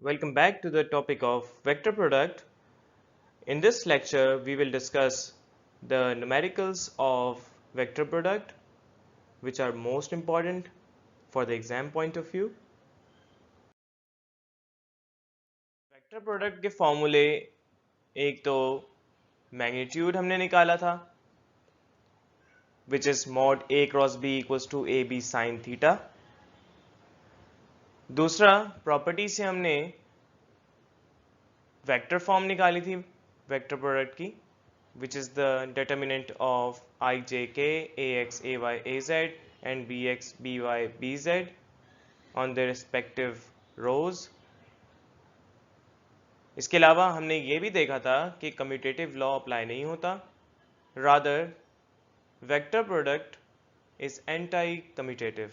Welcome back to the topic of vector product. In this lecture, we will discuss the numericals of vector product, which are most important for the exam point of view. Vector product के फॉर्मूले एक तो magnitude हमने निकाला था, which is mod A cross B equals to AB sin theta. दूसरा property से हमने वेक्टर फॉर्म निकाली थी वेक्टर प्रोडक्ट की, which is the determinant of ijk, ax, ay, az and bx, by, bz on their respective rows. इसके अलावा हमने ये भी देखा था कि कम्यूटेटिव लॉ अप्लाई नहीं होता, rather vector product is anti commutative.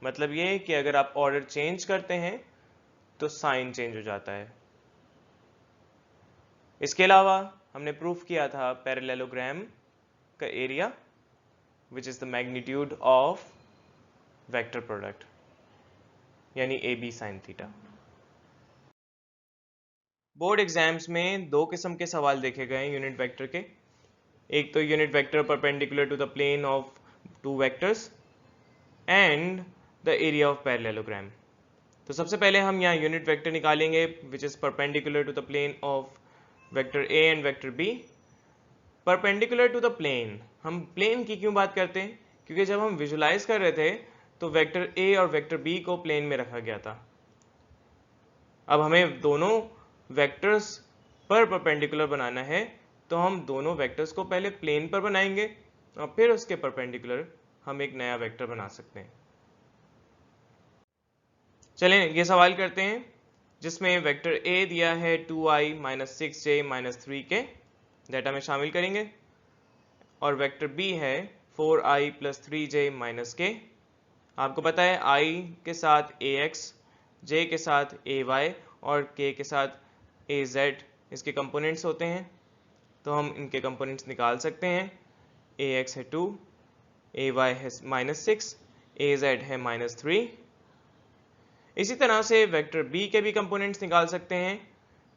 मतलब ये कि अगर आप ऑर्डर चेंज करते हैं तो साइन चेंज हो जाता है. इसके अलावा हमने प्रूफ किया था पैरेललोग्राम का area, which is the magnitude of vector product, यानी a B sine theta. Board exams में दो किस्म के सवाल देखे गए हैं यूनिट वेक्टर के. एक तो unit vector perpendicular to the plane of two vectors and the area of parallelogram. तो सबसे पहले हम यहाँ यूनिट वेक्टर निकालेंगे which is perpendicular to the plane of vector A and vector B. Perpendicular to the plane, हम plane की क्यों बात करते हैं? क्योंकि जब हम विजुलाइज कर रहे थे तो वेक्टर ए और वेक्टर बी को प्लेन में रखा गया था. अब हमें दोनों वेक्टर्स पर परपेंडिकुलर बनाना है, तो हम दोनों वेक्टर्स को पहले प्लेन पर बनाएंगे और फिर उसके परपेंडिकुलर हम एक नया वेक्टर बना सकते हैं. चलें ये सवाल करते हैं जिसमें वेक्टर ए दिया है 2i माइनस 6j माइनस 3 के डेटा में शामिल करेंगे, और वेक्टर बी है 4i प्लस 3j माइनस के. आपको पता है i के साथ ax, j के साथ ay और k के साथ az इसके कंपोनेंट्स होते हैं, तो हम इनके कंपोनेंट्स निकाल सकते हैं. ax है 2, ay है माइनस 6, az है माइनस 3. इसी तरह से वेक्टर b के भी कंपोनेंट्स निकाल सकते हैं.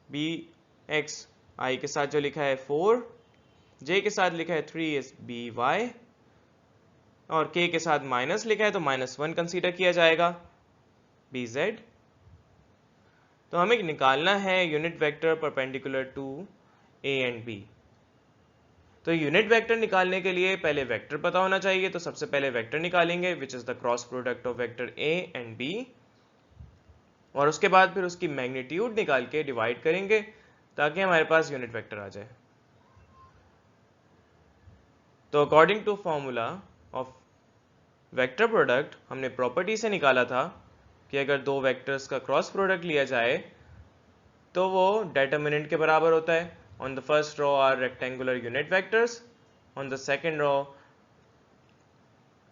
bx i के साथ जो लिखा है 4, j के साथ लिखा है 3 इज by और k के साथ माइनस लिखा है तो माइनस 1 कंसीडर किया जाएगा bz. तो हमें निकालना है unit vector perpendicular to a and b. तो यूनिट वेक्टर निकालने के लिए पहले वेक्टर पता होना चाहिए, तो सबसे पहले वेक्टर निकालेंगे which is the cross product of vector a and b, और उसके बाद फिर उसकी मैग्नीट्यूड निकाल के डिवाइड करेंगे ताकि हमारे पास यूनिट वेक्टर आ जाए. तो according to formula of vector product हमने प्रॉपर्टी से निकाला था कि अगर दो वेक्टर्स का क्रॉस प्रोडक्ट लिया जाए तो वो डेटर्मिनेंट के बराबर होता है. On the first row are rectangular unit vectors, on the second row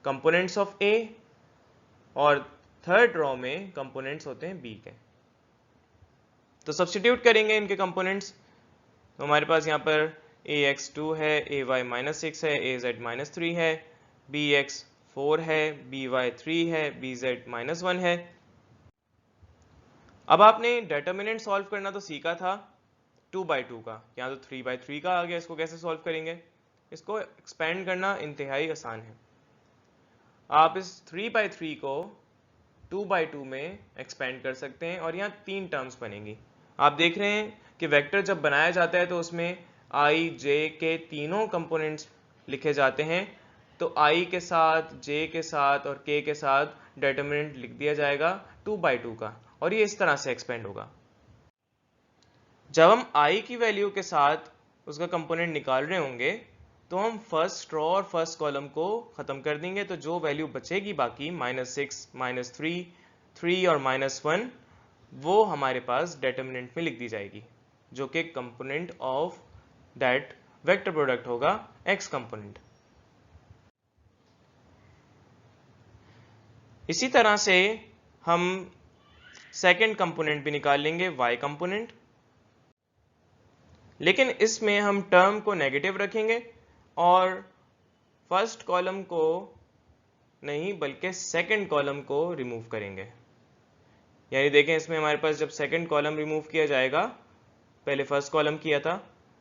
components of a, और थर्ड रो में कंपोनेंट्स होते हैं बी के. तो सब्स्टिट्यूट करेंगे इनके कंपोनेंट्स, तो हमारे पास यहाँ पर ax2 है, ay माइनस 6 है, az माइनस 3 है, bx 4 है, by 3 है, bz माइनस 1 है. अब आपने डेटर्मिनेंट सॉल्व करना तो सीखा था 2/2 का, यहाँ तो 3/3 का आ गया. इसको कैसे सॉल्व करेंगे? इसको एक्सपेंड करना इंतहाई आसान है. आप इस 3/3 को 2/2 में एक्सपेंड कर सकते हैं और यहाँ 3 टर्म्स बनेंगी. आप देख रहे हैं कि वेक्टर जब बनाया जाता है तो उसमें i, j के तीनों कंपोनेंट्स लिखे जाते हैं. तो i के साथ, j के साथ और k के साथ डेटर्मिनेंट लिख दिया जाएगा 2/2 का, और ये इस तरह से एक्सपेंड होगा. जब हम i की वैल्यू के साथ उसका कंपोनेंट निकाल रहे होंगे तो हम फर्स्ट रो और फर्स्ट कॉलम को खत्म कर देंगे, तो जो वैल्यू बचेगी बाकी -6, -3, 3 और -1, वो हमारे पास डेटर्मिनेंट में लिख दी जाएगी, जो कि component of that vector product होगा x कंपोनेंट. इसी तरह से हम सेकेंड कंपोनेंट भी निकाल लेंगे y कंपोनेंट, लेकिन इसमें हम टर्म को नेगेटिव रखेंगे और फर्स्ट कॉलम को नहीं बल्कि सेकंड कॉलम को रिमूव करेंगे. यानी देखें इसमें हमारे पास जब सेकंड कॉलम रिमूव किया जाएगा, पहले फर्स्ट कॉलम किया था,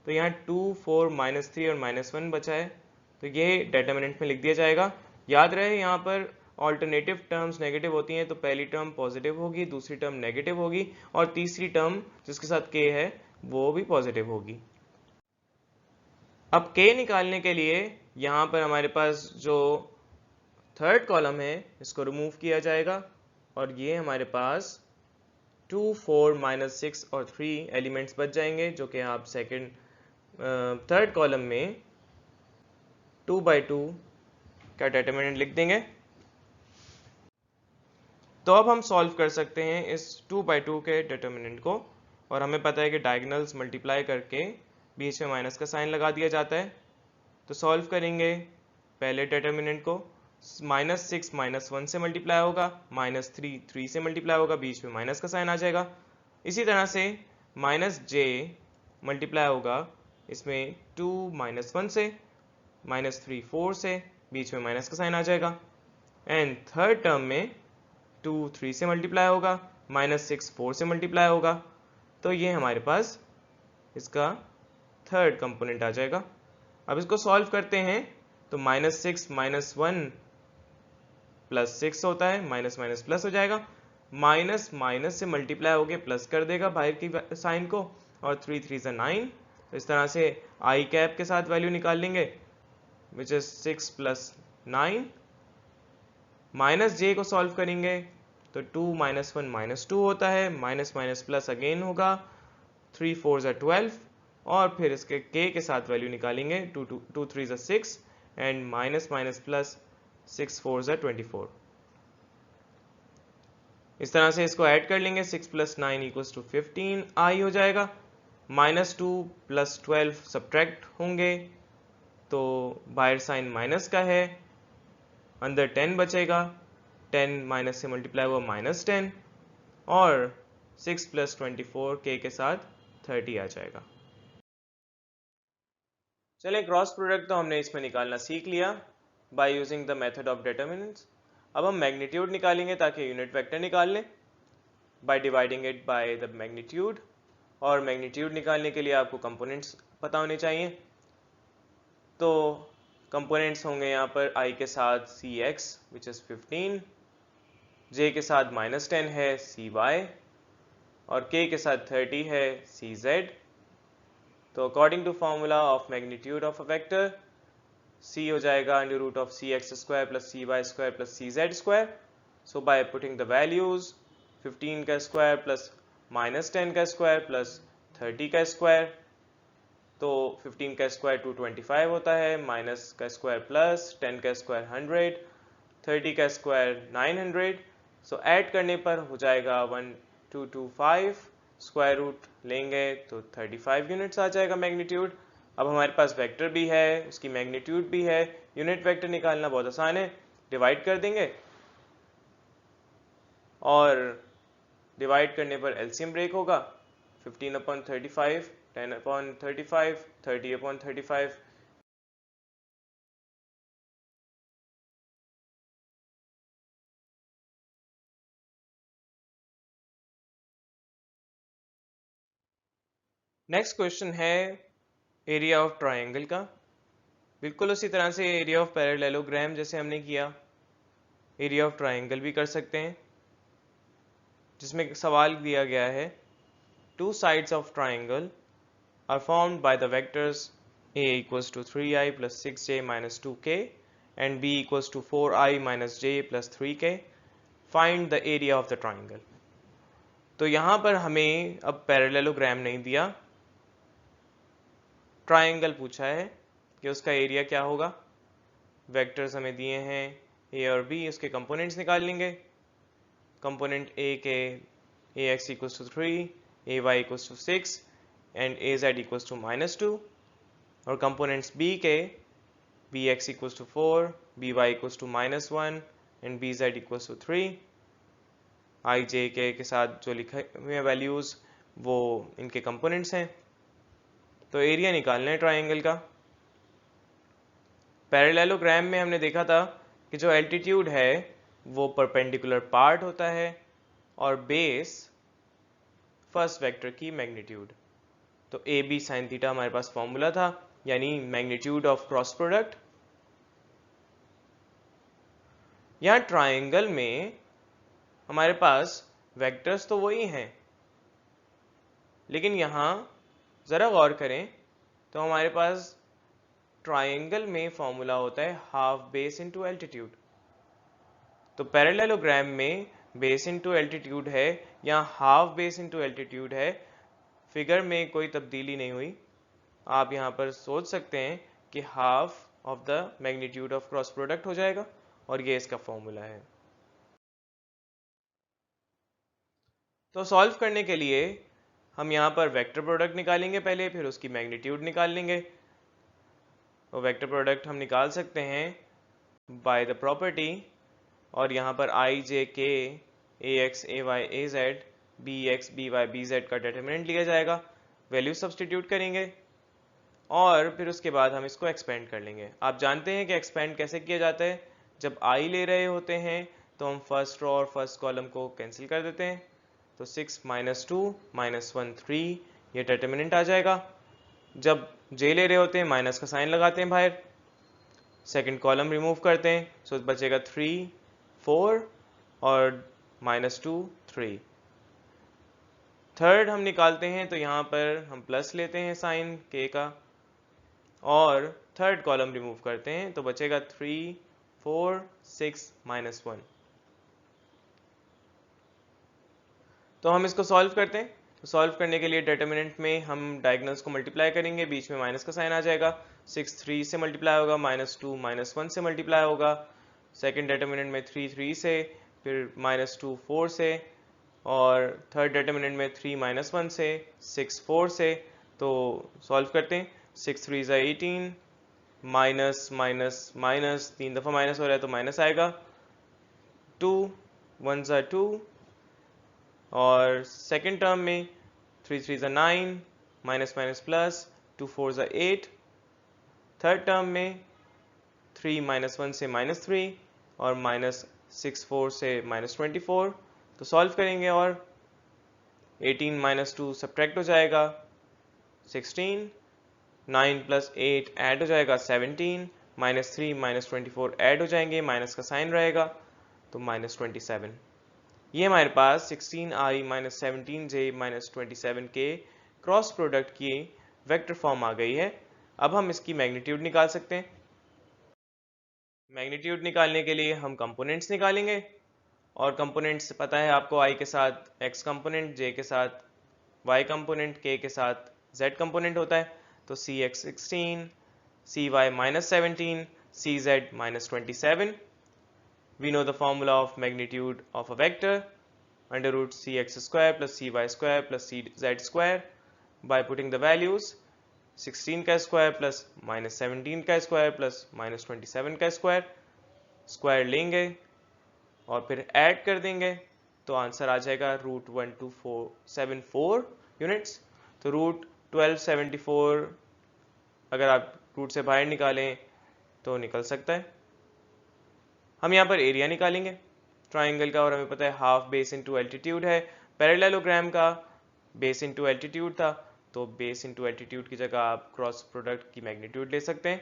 तो यहाँ 2, 4, -3 और -1 बचा है, तो ये डिटर्मिनेंट में लिख दिया जाएगा। याद रहे यहाँ पर ऑल्टरनेटिव टर्म्स नेगेटिव होती हैं, तो पहली टर्म पॉजिटिव होगी, दूसरी टर्म नेगेटिव होगी और तीसरी टर्म जिसके साथ k है वो भी पॉजिटिव होगी। अब k निकालने के लिए यहाँ पर हमारे पास जो थर्ड कॉलम है इसको रिमूव किया जाएगा और ये हमारे पास 2, 4, -6 और 3 एलिमेंट्स बच जाएंगे, जो कि आप थर्ड कॉलम में 2/2 का डिटर्मिनेंट लिख देंगे। तो अब हम सॉल्व कर सकते हैं इस 2/2 के डिटर्मिनेंट को, और हमें पता है कि डायगोनल्स मल्टीप्लाई करके बीच में माइनस का साइन लगा दिया जाता है। तो सॉल्व करेंगे पहले डिटर्मिनेंट को, -6 -1 से मल्टीप्लाई होगा, -3 3 से मल्टीप्लाई होगा, बीच में माइनस का साइन आ जाएगा। इसी तरह से -j मल्टीप्लाई होगा इसमें 2 -1 से, -3 4 से, बीच में माइनस का साइन आ जाएगा। एंड थर्ड टर्म में 2 3 से मल्टीप्लाई होगा, -6 4 से मल्टीप्लाई होगा, तो ये हमारे पास इसका थर्ड कंपोनेंट आ जाएगा। अब इसको सॉल्व करते हैं, तो -6 -1 +6 होता है, माइनस माइनस प्लस हो जाएगा, माइनस माइनस से मल्टीप्लाई होके प्लस कर देगा बाहर की साइन को, और 3 3 से 9, तो इस तरह से आई कैप के साथ वैल्यू निकाल लेंगे, विच इज 6 + 9। माइनस जे को सॉल्व करेंगे तो 2 -1 -2 होता है, माइनस माइनस प्लस अगेन होगा, 3 4 = 12, और फिर इसके k के साथ वैल्यू निकालेंगे, 2 3 = 6 एंड माइनस माइनस प्लस 6 4 = 24। इस तरह से इसको ऐड कर लेंगे, 6 + 9 = 15 आई हो जाएगा, -2 + 12 सब्ट्रैक्ट होंगे तो बाहर साइन माइनस का है, अंदर 10 बचेगा, 10 माइनस से मल्टीप्लाई हुआ -10, और 6 + 24 k के साथ 30 आ जाएगा। चलें, क्रॉस प्रोडक्ट तो हमने इसमें निकालना सीख लिया bye using the method of determinants. अब हम मैग्नीट्यूड निकालेंगे ताकि यूनिट वेक्टर निकाल लें by dividing it by the magnitude, और मैग्नीट्यूड निकालने के लिए आपको कंपोनेंट्स पता होने चाहिए। तो कंपोनेंट्स होंगे यहाँ पर i के साथ cx विच इज़ 15, j के साथ -10 है cy, और k के साथ 30 है cz। तो according to formula of magnitude of a vector, c हो जाएगा √cx² + cy² + cz²। So by putting the values, 15 का स्क्वायर प्लस -10 का स्क्वायर प्लस 30 का स्क्वायर, तो 15 का स्क्वायर 225 होता है, माइनस का स्क्वायर प्लस 10 का स्क्वायर 100, 30 का स्क्वायर 900। सो ऐड करने पर हो जाएगा 1225, स्क्वायर रूट लेंगे तो 35 यूनिट्स आ जाएगा मैग्नीट्यूड। अब हमारे पास वेक्टर भी है, उसकी मैग्नीट्यूड भी है, यूनिट वेक्टर निकालना बहुत आसान है, डिवाइड कर देंगे और डिवाइड करने पर एलसीएम ब्रेक होगा, 15/35, 10/35, 30/35। नेक्स्ट क्वेश्चन है एरिया ऑफ ट्रायंगल का। बिल्कुल उसी तरह से एरिया ऑफ पैरेललोग्राम जैसे हमने किया, एरिया ऑफ ट्रायंगल भी कर सकते हैं, जिसमें सवाल दिया गया है, two sides of triangle are formed by the vectors a = 3i + 6j - 2k and b = 4i - j + 3k. Find the area of the triangle. तो यहाँ पर हमें अब पैरेललोग्राम नहीं दिया, ट्रायंगल पूछा है कि उसका एरिया क्या होगा। वेक्टर्स हमें दिए हैं a और b, उसके कंपोनेंट्स निकाल लेंगे। कंपोनेंट a के ax = 3, ay = 6 एंड az = -2, और कंपोनेंट्स b के bx = 4, by = -1 and bz = 3। i j k के साथ जो लिखे हुए वैल्यूज वो इनके कंपोनेंट्स हैं। तो एरिया निकालना है ट्रायंगल का। पैरेललोग्राम में हमने देखा था कि जो एल्टीट्यूड है वो परपेंडिकुलर पार्ट होता है और बेस फर्स्ट वेक्टर की मैग्नीट्यूड। तो ए बी साइन थीटा हमारे पास फॉर्मूला था, यानी मैग्नीट्यूड ऑफ क्रॉस प्रोडक्ट। यहाँ ट्राइंगल में हमारे पास वेक्टर्स तो वही हैं, लेकिन यहाँ ज़रा गौर करें तो हमारे पास ट्राइंगल में फॉर्मूला होता है हाफ बेस इनटू एल्टीट्यूड। तो पैरेललोग्राम में बेस इनटू एल्टीट्यूड है, यहाँ हाफ बेस इनटू एल्टीट्यूड है। फिगर में कोई तब्दीली नहीं हुई। आप यहाँ पर सोच सकते हैं कि half of the magnitude of cross product हो जाएगा, और ये इसका फॉर्मूला है। तो सॉल्व करने के लिए हम यहाँ पर वेक्टर प्रोडक्ट निकालेंगे पहले, फिर उसकी मैग्नीट्यूड निकाल लेंगे। तो वेक्टर प्रोडक्ट हम निकाल सकते हैं बाय द प्रॉपर्टी, और यहाँ पर i j k a x a y a z b x b y b z का डिटरमिनेंट लिया जाएगा, वैल्यू सब्सटीट्यूट करेंगे और फिर उसके बाद हम इसको एक्सपेंड कर लेंगे। आप जानते हैं कि एक्सपेंड कैसे किया जाता है। जब आई ले रहे होते हैं तो हम फर्स्ट रो और फर्स्ट कॉलम को कैंसिल कर देते हैं। तो 6 माइनस 2 माइनस 1 3, ये डिटरमिनेंट आ जाएगा। जब जे ले रहे होते हैं माइनस का साइन लगाते हैं बाहर, सेकंड कॉलम रिमूव करते हैं, सो बचेगा 3 4 और माइनस 2 3। थर्ड हम निकालते हैं तो यहाँ पर हम प्लस लेते हैं साइन के का, और थर्ड कॉलम रिमूव करते हैं तो बचेगा 3 4 6 माइनस 1। तो हम इसको सॉल्व करते हैं। तो सॉल्व करने के लिए डिटरमिनेंट में हम डायगोनल्स को मल्टीप्लाई करेंगे, बीच में माइनस का साइन आ जाएगा। 6 3 से मल्टीप्लाई होगा, माइनस 2 माइनस 1 से मल्टीप्लाई होगा, सेकंड डिटरमिनेंट में 3 3 से, फिर माइनस 2 4 से, और थर्ड डिटरमिनेंट में 3 माइनस 1 से, 6 4 से। तो सॉल्व करते हैं। 6 3 ज़ा 18, माइनस माइनस माइनस 3 दफ़ा माइनस हो रहा है तो माइनस आएगा, 2 1 ज़ा 2, और सेकेंड टर्म में 3 3 ज़ा 9, माइनस माइनस प्लस, 2 4 ज़ा 8। थर्ड टर्म में 3 माइनस 1 से माइनस 3, और माइनस 6 4 से माइनस 24। तो सॉल्व करेंगे और 18 माइनस 2 सब्ट्रैक्ट हो जाएगा 16, 9 प्लस 8 ऐड हो जाएगा 17, माइनस 3 माइनस 24 ऐड हो जाएंगे, माइनस का साइन रहेगा तो माइनस 27। ये हमारे पास 16i माइनस 17j माइनस 27 के क्रॉस प्रोडक्ट की वेक्टर फॉर्म आ गई है। अब हम इसकी मैग्नीट्यूड निकाल सकते हैं। मैग्नीट्यूड निकालने के लिए हम कंपोनेंट्स निकालेंगे, और कंपोनेंट्स पता है आपको, i के साथ x कंपोनेंट, j के साथ y कंपोनेंट, k के साथ z कंपोनेंट होता है। तो cx 16, cy minus 17, cz minus 27. We know the formula of magnitude of a vector, under root cx square plus cy square plus cz square, by putting the values 16 का square plus minus 17 का square plus minus 27 का square, square लेंगे और फिर add कर देंगे तो answer आ जाएगा रूट 1274 यूनिट्स। तो रूट 1274 अगर आप रूट से बाहर निकालें तो निकल सकता है। हम यहाँ पर एरिया निकालेंगे ट्राइंगल का, और हमें पता है हाफ बेस इनटू एल्टीट्यूड है। पैरेललोग्राम का बेस इनटू एल्टीट्यूड था, तो बेस इनटू एल्टीट्यूड की जगह आप क्रॉस प्रोडक्ट की मैग्नीट्यूड ले सकते हैं।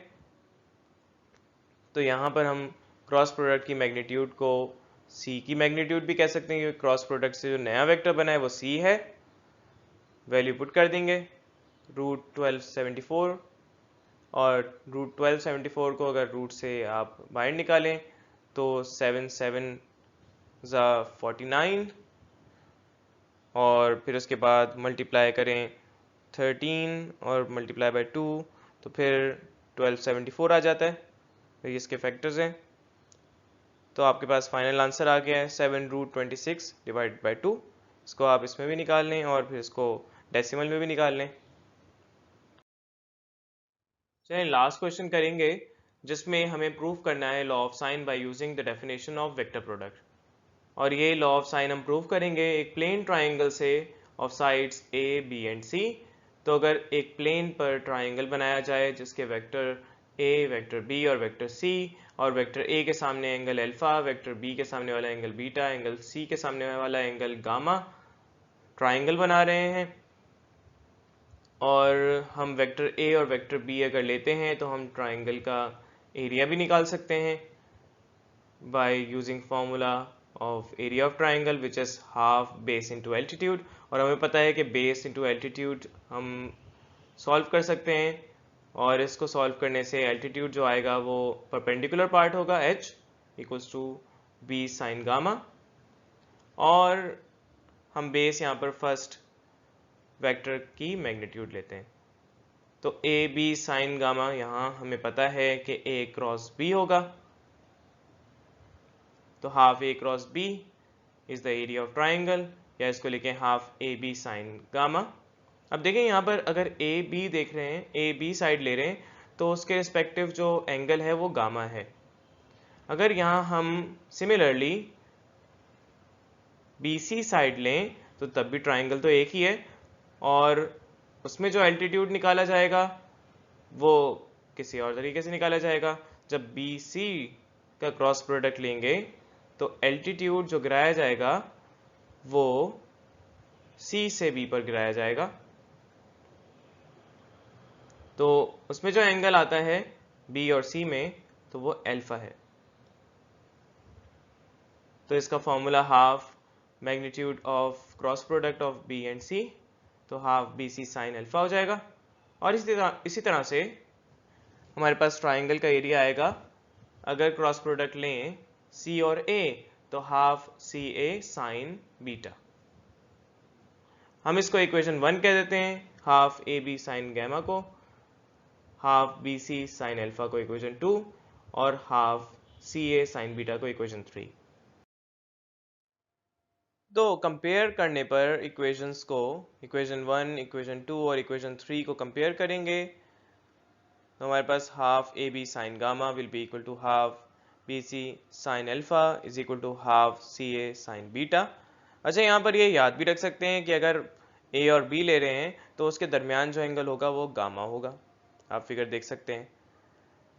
तो यहाँ पर हम क्रॉस प्रोडक्ट की मैग्नीट्यूड को c की मैग्नीट्यूड भी कह सकते हैं, क्योंकि क्रॉस प्रोडक्ट से जो नया वेक्टर बना है वो c है। वैल्यू पुट कर देंगे रूट 1274, और रूट 1274 को अगर रूट से आप बाहर निकालें तो 7 7 ज़ा 49, और फिर उसके बाद मल्टीप्लाई करें 13 और मल्टीप्लाई बाय 2 तो फिर 1274 आ जाता है। तो ये इसके फैक्टर्स हैं। तो आपके पास फाइनल आंसर आ गया है 7 रूट 26 डिवाइड बाई 2। इसको आप इसमें भी निकाल लें और फिर इसको डेसिमल में भी निकाल लें। चलिए लास्ट क्वेश्चन करेंगे, जिसमें हमें प्रूव करना है law of sine by using the definition of vector product. और ये लॉ ऑफ साइन हम प्रूव करेंगे एक प्लेन ट्राइंगल से of sides a b and c. तो अगर एक प्लेन पर ट्राइंगल बनाया जाए जिसके वेक्टर ए, वेक्टर बी और वेक्टर सी और वेक्टर ए के सामने एंगल अल्फा, वेक्टर बी के सामने वाला एंगल बीटा, एंगल सी के सामने वाला एंगल गामा, ट्राइंगल बना रहे हैं। और हम वेक्टर ए और वेक्टर बी अगर लेते हैं तो हम ट्राइंगल का एरिया भी निकाल सकते हैं by using formula of area of triangle which is half base into altitude। और हमें पता है कि base into altitude हम सॉल्व कर सकते हैं, और इसको सॉल्व करने से altitude जो आएगा वो परपेंडिकुलर पार्ट होगा h equals to b sin gamma, और हम बेस यहाँ पर फर्स्ट वेक्टर की मैग्नीट्यूड लेते हैं। तो ए बी साइन गामा यहाँ हमें पता है कि a क्रॉस b होगा, तो half A cross B is the area of triangle, या इसको लिखें half A B sine gamma. अब देखें यहाँ पर अगर ए बी देख रहे हैं, ए बी साइड ले रहे हैं, तो उसके रिस्पेक्टिव जो एंगल है वो गामा है। अगर यहाँ हम सिमिलरली बी सी साइड लें तो तब भी ट्राइंगल तो एक ही है, और उसमें जो एल्टीट्यूड निकाला जाएगा वो किसी और तरीके से निकाला जाएगा। जब बी सी का क्रॉस प्रोडक्ट लेंगे तो एल्टीट्यूड जो गिराया जाएगा वो C से B पर गिराया जाएगा, तो उसमें जो एंगल आता है B और C में तो वो अल्फा है। तो इसका formula half magnitude of cross product of B and C, तो हाफ BC साइन अल्फा हो जाएगा। और इसी तरह से हमारे पास ट्राइंगल का एरिया आएगा, अगर क्रॉस प्रोडक्ट लें C और A तो हाफ CA साइन बीटा। हम इसको इक्वेशन 1 कह देते हैं, हाफ AB साइन गैमा को, हाफ BC साइन अल्फा को इक्वेशन 2, और हाफ CA साइन बीटा को इक्वेशन 3। तो कंपेयर करने पर इक्वेशंस को, इक्वेशन 1, इक्वेशन 2 और इक्वेशन 3 को कंपेयर करेंगे तो हमारे पास half A B sine gamma will be equal to half b c sine alpha is equal to half c a sine beta. अच्छा, यहाँ पर ये याद भी रख सकते हैं कि अगर ए और बी ले रहे हैं तो उसके दरमियान जो एंगल होगा वो गामा होगा। आप फिगर देख सकते हैं,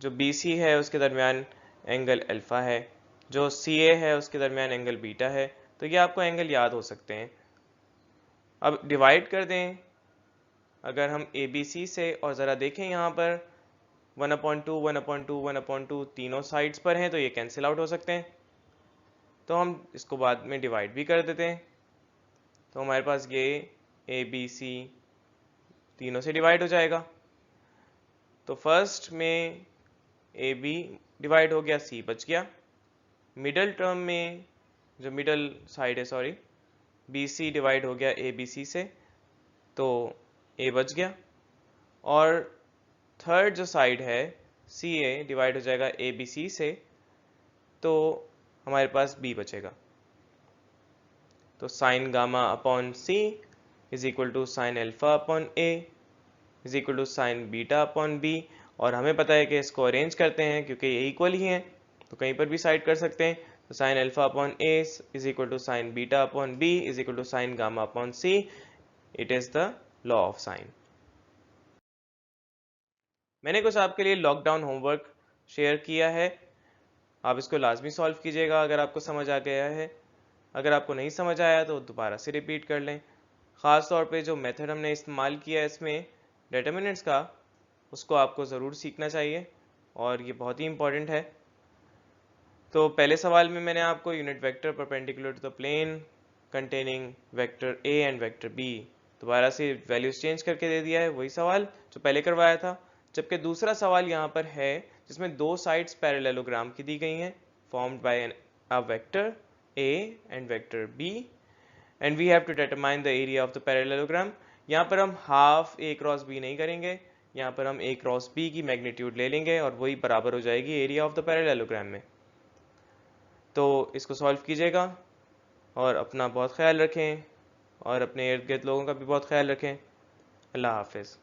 जो बी सी है उसके दरमियान एंगल अल्फा है, जो सी ए है उसके दरमियान एंगल बीटा है। तो ये आपको एंगल याद हो सकते हैं। अब डिवाइड कर दें अगर हम ए बी सी से, और ज़रा देखें यहाँ पर 1/2 1/2 1/2 तीनों साइड्स पर हैं तो ये कैंसिल आउट हो सकते हैं, तो हम इसको बाद में डिवाइड भी कर देते हैं। तो हमारे पास ये ए बी सी तीनों से डिवाइड हो जाएगा। तो फर्स्ट में ए बी डिवाइड हो गया, सी बच गया। मिडल टर्म में जो मिडल साइड है, सॉरी, बी सी डिवाइड हो गया ए बी सी से, तो ए बच गया। और थर्ड जो साइड है सी ए डिवाइड हो जाएगा ए बी सी से, तो हमारे पास बी बचेगा। तो sine gamma upon C is equal to sine alpha upon A is equal to sine beta upon B. और हमें पता है कि इसको अरेंज करते हैं क्योंकि ये इक्वल ही हैं, तो कहीं पर भी साइड कर सकते हैं। तो sine alpha upon A is equal to sine beta upon B is equal to sine gamma upon C. It is the law of sine. मैंने कुछ आपके लिए लॉकडाउन होमवर्क शेयर किया है, आप इसको लाजमी सॉल्व कीजिएगा अगर आपको समझ आ गया है। अगर आपको नहीं समझ आया तो दोबारा से रिपीट कर लें। ख़ास तौर पे जो मेथड हमने इस्तेमाल किया है इसमें डिटर्मिनेंट्स का, उसको आपको ज़रूर सीखना चाहिए और ये बहुत ही इंपॉर्टेंट है। तो पहले सवाल में मैंने आपको unit vector perpendicular to the plane containing vector A and vector B दोबारा से वैल्यूज चेंज करके दे दिया है, वही सवाल जो पहले करवाया था। जबकि दूसरा सवाल यहाँ पर है जिसमें दो साइड्स पैरेललोग्राम की दी गई हैं, formed by a vector A and vector B, and we have to determine the area of the parallelogram. यहाँ पर हम हाफ ए क्रॉस बी नहीं करेंगे, यहाँ पर हम ए क्रॉस बी की मैग्नीट्यूड ले लेंगे और वही बराबर हो जाएगी एरिया ऑफ द पैरेललोग्राम में। तो इसको सॉल्व कीजिएगा और अपना बहुत ख्याल रखें और अपने इर्द गिर्द लोगों का भी बहुत ख्याल रखें। अल्लाह हाफिज़।